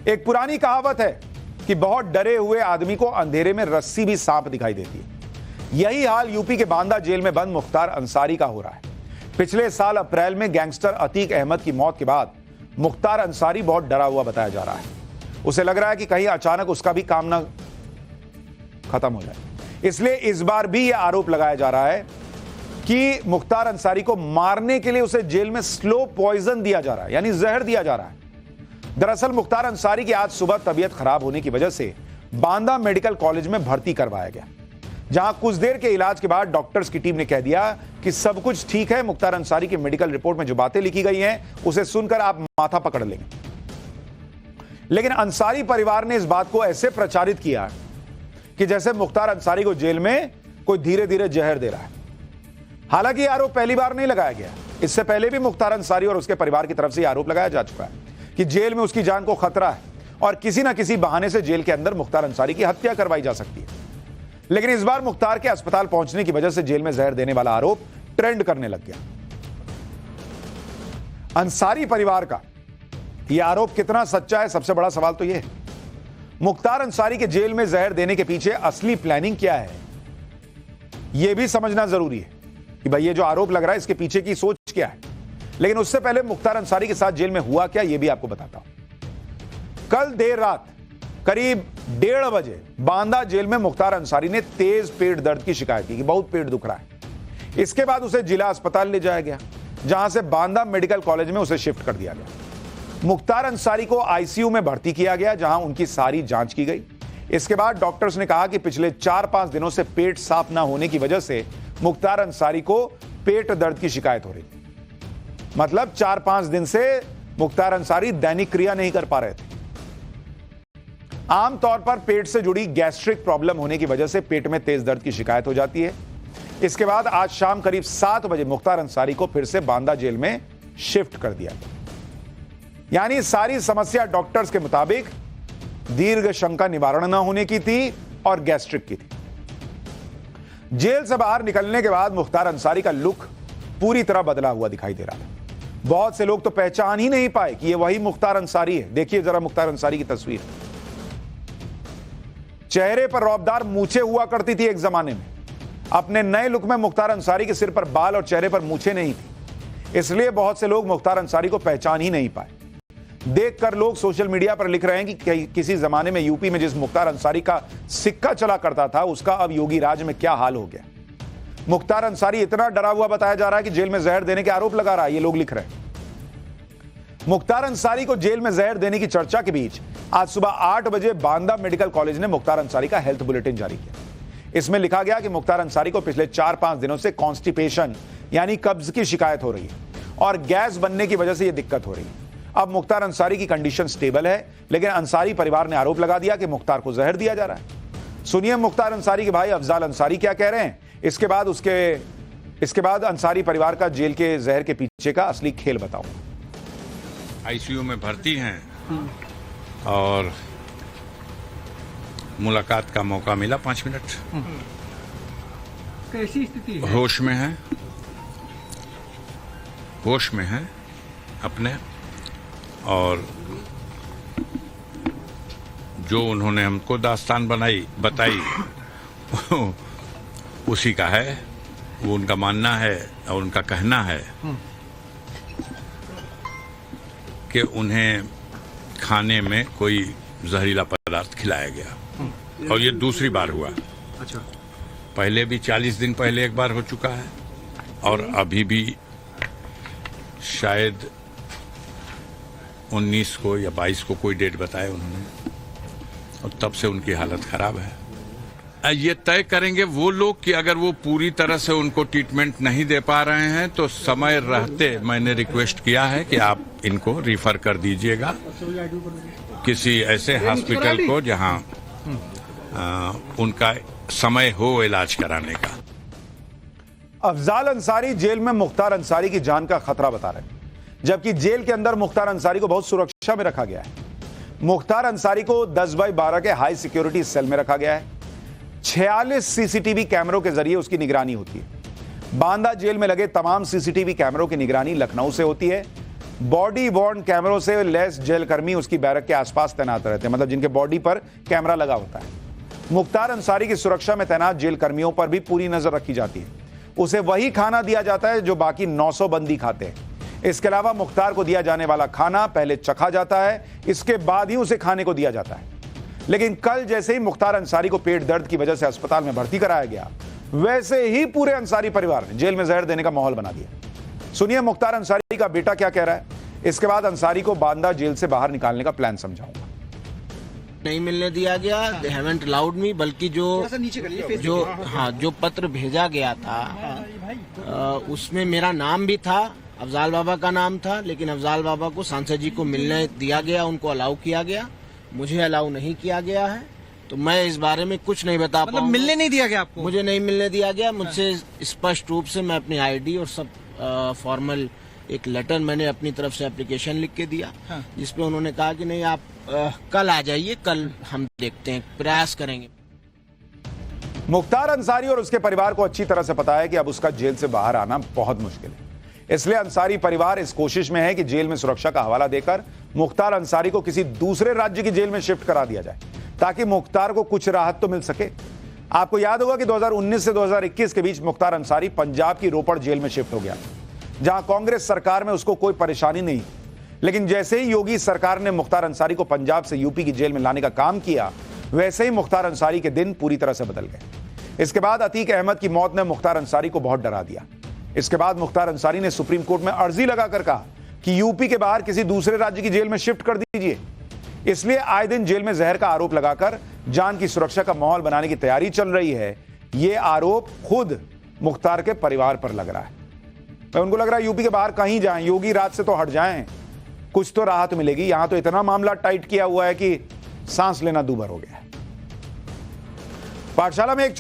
एक पुरानी कहावत है कि बहुत डरे हुए आदमी को अंधेरे में रस्सी भी सांप दिखाई देती है। यही हाल यूपी के बांदा जेल में बंद मुख्तार अंसारी का हो रहा है। पिछले साल अप्रैल में गैंगस्टर अतीक अहमद की मौत के बाद मुख्तार अंसारी बहुत डरा हुआ बताया जा रहा है। उसे लग रहा है कि कहीं अचानक उसका भी काम ना खत्म हो जाए, इसलिए इस बार भी यह आरोप लगाया जा रहा है कि मुख्तार अंसारी को मारने के लिए उसे जेल में स्लो पॉइजन दिया जा रहा है, यानी जहर दिया जा रहा है। दरअसल मुख्तार अंसारी की आज सुबह तबीयत खराब होने की वजह से बांदा मेडिकल कॉलेज में भर्ती करवाया गया, जहां कुछ देर के इलाज के बाद डॉक्टर्स की टीम ने कह दिया कि सब कुछ ठीक है। मुख्तार अंसारी की मेडिकल रिपोर्ट में जो बातें लिखी गई हैं उसे सुनकर आप माथा पकड़ लेंगे। लेकिन अंसारी परिवार ने इस बात को ऐसे प्रचारित किया कि जैसे मुख्तार अंसारी को जेल में कोई धीरे धीरे जहर दे रहा है। हालांकि आरोप पहली बार नहीं लगाया गया, इससे पहले भी मुख्तार अंसारी और उसके परिवार की तरफ से आरोप लगाया जा चुका है कि जेल में उसकी जान को खतरा है और किसी ना किसी बहाने से जेल के अंदर मुख्तार अंसारी की हत्या करवाई जा सकती है। लेकिन इस बार मुख्तार के अस्पताल पहुंचने की वजह से जेल में जहर देने वाला आरोप ट्रेंड करने लग गया। अंसारी परिवार का यह आरोप कितना सच्चा है, सबसे बड़ा सवाल तो यह है मुख्तार अंसारी के जेल में जहर देने के पीछे असली प्लानिंग क्या है, यह भी समझना जरूरी है कि भाई ये जो आरोप लग रहा है इसके पीछे की सोच क्या है। लेकिन उससे पहले मुख्तार अंसारी के साथ जेल में हुआ क्या, यह भी आपको बताता हूं। कल देर रात करीब 1:30 बजे बांदा जेल में मुख्तार अंसारी ने तेज पेट दर्द की शिकायत की कि बहुत पेट दुख रहा है। इसके बाद उसे जिला अस्पताल ले जाया गया, जहां से बांदा मेडिकल कॉलेज में उसे शिफ्ट कर दिया गया। मुख्तार अंसारी को आईसीयू में भर्ती किया गया, जहां उनकी सारी जांच की गई। इसके बाद डॉक्टर्स ने कहा कि पिछले 4-5 दिनों से पेट साफ ना होने की वजह से मुख्तार अंसारी को पेट दर्द की शिकायत हो रही। मतलब 4-5 दिन से मुख्तार अंसारी दैनिक क्रिया नहीं कर पा रहे थे। आमतौर पर पेट से जुड़ी गैस्ट्रिक प्रॉब्लम होने की वजह से पेट में तेज दर्द की शिकायत हो जाती है। इसके बाद आज शाम करीब 7 बजे मुख्तार अंसारी को फिर से बांदा जेल में शिफ्ट कर दिया गया। यानी सारी समस्या डॉक्टर्स के मुताबिक दीर्घ शंका निवारण न होने की थी और गैस्ट्रिक की थी। जेल से बाहर निकलने के बाद मुख्तार अंसारी का लुक पूरी तरह बदला हुआ दिखाई दे रहा था। बहुत से लोग तो पहचान ही नहीं पाए कि यह वही मुख्तार अंसारी है। देखिए जरा मुख्तार अंसारी की तस्वीर। चेहरे पर रौबदार मूछें हुआ करती थी एक जमाने में। अपने नए लुक में मुख्तार अंसारी के सिर पर बाल और चेहरे पर मूछें नहीं थी, इसलिए बहुत से लोग मुख्तार अंसारी को पहचान ही नहीं पाए। देखकर लोग सोशल मीडिया पर लिख रहे हैं कि किसी जमाने में यूपी में जिस मुख्तार अंसारी का सिक्का चला करता था उसका अब योगी राज में क्या हाल हो गया। मुख्तार अंसारी इतना डरा हुआ बताया जा रहा है कि जेल में जहर देने के आरोप लगा रहा है, ये लोग लिख रहे हैं। मुख्तार अंसारी को जेल में जहर देने की चर्चा के बीच आज सुबह 8 बजे बांदा मेडिकल कॉलेज ने मुख्तार अंसारी का हेल्थ बुलेटिन जारी किया। इसमें लिखा गया कि मुख्तार अंसारी को पिछले 4-5 दिनों से कॉन्स्टिपेशन यानी कब्ज की शिकायत हो रही है और गैस बनने की वजह से यह दिक्कत हो रही है। अब मुख्तार अंसारी की कंडीशन स्टेबल है, लेकिन अंसारी परिवार ने आरोप लगा दिया कि मुख्तार को जहर दिया जा रहा है। सुनिए मुख्तार अंसारी के भाई अफजाल अंसारी क्या कह रहे हैं। इसके बाद अंसारी परिवार का जेल के जहर के पीछे का असली खेल बताओ। आईसीयू में भर्ती हैं और मुलाकात का मौका मिला 5 मिनट। कैसी स्थिति है? होश में है अपने, और जो उन्होंने हमको दास्तान बताई उसी का है। वो उनका मानना है और उनका कहना है कि उन्हें खाने में कोई जहरीला पदार्थ खिलाया गया और ये दूसरी बार हुआ। अच्छा। पहले भी 40 दिन पहले एक बार हो चुका है और अभी भी शायद 19 को या 22 को कोई डेट बताया उन्होंने, और तब से उनकी हालत खराब है। ये तय करेंगे वो लोग कि अगर वो पूरी तरह से उनको ट्रीटमेंट नहीं दे पा रहे हैं तो समय रहते मैंने रिक्वेस्ट किया है कि आप इनको रिफर कर दीजिएगा किसी ऐसे हॉस्पिटल को जहां उनका समय हो इलाज कराने का। अफजाल अंसारी जेल में मुख्तार अंसारी की जान का खतरा बता रहे हैं, जबकि जेल के अंदर मुख्तार अंसारी को बहुत सुरक्षा में रखा गया है। मुख्तार अंसारी को 10x12 के हाई सिक्योरिटी सेल में रखा गया है। 46 सीसीटीवी कैमरों के जरिए उसकी निगरानी होती है। बांदा जेल में लगे तमाम सीसीटीवी कैमरों की निगरानी लखनऊ से होती है। बॉडी वॉर्न कैमरों से लैस जेल कर्मी उसकी बैरक के आसपास तैनात रहते हैं, मतलब जिनके बॉडी पर कैमरा लगा होता है। मुख्तार अंसारी की सुरक्षा में तैनात जेल कर्मियों पर भी पूरी नजर रखी जाती है। उसे वही खाना दिया जाता है जो बाकी 900 बंदी खाते हैं। इसके अलावा मुख्तार को दिया जाने वाला खाना पहले चखा जाता है, इसके बाद ही उसे खाने को दिया जाता है। लेकिन कल जैसे ही मुख्तार अंसारी को पेट दर्द की वजह से अस्पताल में भर्ती कराया गया, वैसे ही पूरे अंसारी परिवार ने जेल में जहर देने का माहौल बना दिया। सुनिए मुख्तार अंसारी का बेटा क्या कह रहा है, इसके बाद अंसारी को बांदा जेल से बाहर निकालने का प्लान समझाऊंगा। नहीं मिलने दिया गया, दे हैवंट अलाउड मी, बल्कि जो पत्र भेजा गया था उसमें मेरा नाम भी था, अफजाल बाबा का नाम था, लेकिन अफजाल बाबा को सांसद जी को मिलने दिया गया, उनको अलाउ किया गया, मुझे अलाउ नहीं किया गया है। तो मैं इस बारे में कुछ नहीं बता पाऊंगा। मिलने नहीं दिया गया आपको? मुझे नहीं मिलने दिया गया। मुझसे स्पष्ट रूप से मैं अपनी आईडी और सब फॉर्मल एक लेटर मैंने अपनी तरफ से एप्लीकेशन लिख के दिया, जिसपे उन्होंने कहा कि नहीं आप कल आ जाइए, कल हम देखते हैं, प्रयास करेंगे। मुख्तार अंसारी और उसके परिवार को अच्छी तरह से पता है कि अब उसका जेल से बाहर आना बहुत मुश्किल है। इसलिए अंसारी परिवार इस कोशिश में है कि जेल में सुरक्षा का हवाला देकर मुख्तार अंसारी को किसी दूसरे राज्य की जेल में शिफ्ट करा दिया जाए, ताकि मुख्तार को कुछ राहत तो मिल सके। आपको याद होगा कि 2019 से 2021 के बीच मुख्तार अंसारी पंजाब की रोपड़ जेल में शिफ्ट हो गया, जहां कांग्रेस सरकार में उसको कोई परेशानी नहीं। लेकिन जैसे ही योगी सरकार ने मुख्तार अंसारी को पंजाब से यूपी की जेल में लाने का काम किया, वैसे ही मुख्तार अंसारी के दिन पूरी तरह से बदल गए। इसके बाद अतीक अहमद की मौत ने मुख्तार अंसारी को बहुत डरा दिया। इसके बाद मुख्तार अंसारी ने सुप्रीम कोर्ट में अर्जी लगाकर कहा कि यूपी के बाहर किसी दूसरे राज्य की जेल में शिफ्ट कर दीजिए। इसलिए आए दिन जेल में जहर का आरोप लगाकर जान की सुरक्षा का माहौल बनाने की तैयारी चल रही है। यह आरोप खुद मुख्तार के परिवार पर लग रहा है। उनको लग रहा है यूपी के बाहर कहीं जाएं, योगी राज से तो हट जाएं, कुछ तो राहत मिलेगी। यहां तो इतना मामला टाइट किया हुआ है कि सांस लेना दूभर हो गया है। पाठशाला में एक